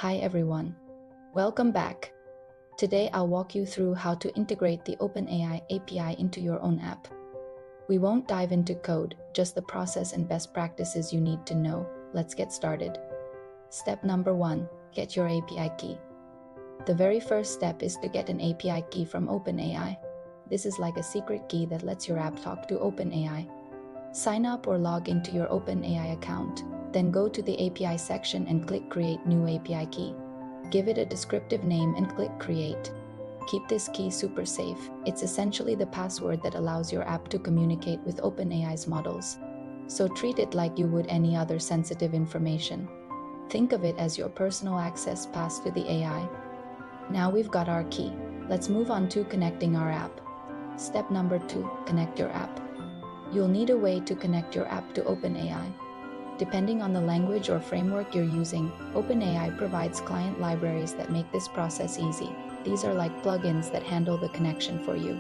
Hi everyone, welcome back. Today I'll walk you through how to integrate the OpenAI API into your own app. We won't dive into code, just the process and best practices you need to know. Let's get started. Step number 1, get your API key. The very first step is to get an API key from OpenAI. This is like a secret key that lets your app talk to OpenAI. Sign up or log into your OpenAI account. Then go to the API section and click Create New API Key. Give it a descriptive name and click Create. Keep this key super safe. It's essentially the password that allows your app to communicate with OpenAI's models. So treat it like you would any other sensitive information. Think of it as your personal access pass to the AI. Now we've got our key. Let's move on to connecting our app. Step number 2, connect your app. You'll need a way to connect your app to OpenAI. Depending on the language or framework you're using, OpenAI provides client libraries that make this process easy. These are like plugins that handle the connection for you.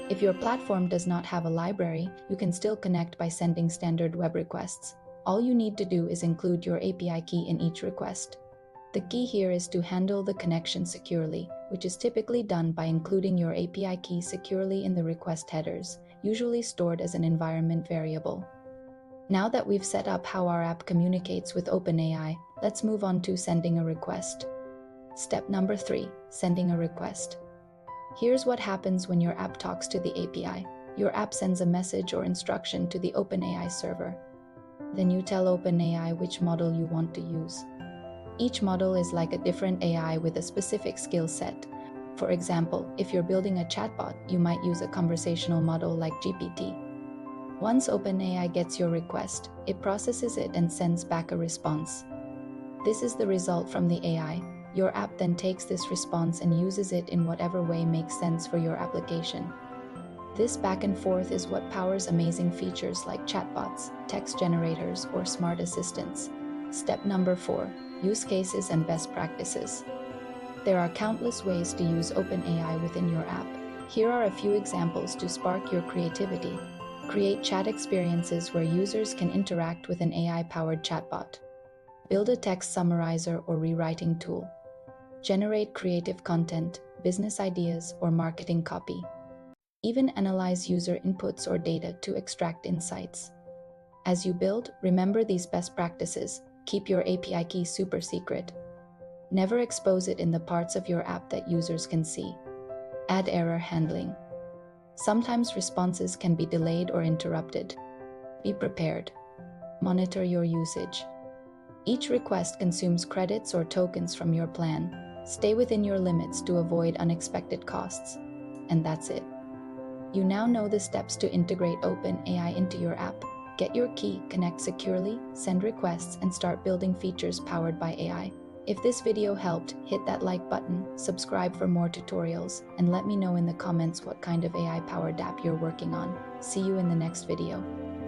If your platform does not have a library, you can still connect by sending standard web requests. All you need to do is include your API key in each request. The key here is to handle the connection securely, which is typically done by including your API key securely in the request headers, usually stored as an environment variable. Now that we've set up how our app communicates with OpenAI, let's move on to sending a request. Step number 3, sending a request. Here's what happens when your app talks to the API. Your app sends a message or instruction to the OpenAI server. Then you tell OpenAI which model you want to use. Each model is like a different AI with a specific skill set. For example, if you're building a chatbot, you might use a conversational model like GPT. Once OpenAI gets your request, it processes it and sends back a response. This is the result from the AI. Your app then takes this response and uses it in whatever way makes sense for your application. This back and forth is what powers amazing features like chatbots, text generators, or smart assistants. Step number 4, use cases and best practices. There are countless ways to use OpenAI within your app. Here are a few examples to spark your creativity. Create chat experiences where users can interact with an AI-powered chatbot. Build a text summarizer or rewriting tool. Generate creative content, business ideas, or marketing copy. Even analyze user inputs or data to extract insights. As you build, remember these best practices. Keep your API key super secret. Never expose it in the parts of your app that users can see. Add error handling. Sometimes responses can be delayed or interrupted. Be prepared. Monitor your usage. Each request consumes credits or tokens from your plan. Stay within your limits to avoid unexpected costs. And that's it. You now know the steps to integrate OpenAI into your app. Get your key, connect securely, send requests, and start building features powered by AI. If this video helped, hit that like button, subscribe for more tutorials, and let me know in the comments what kind of AI-powered app you're working on. See you in the next video.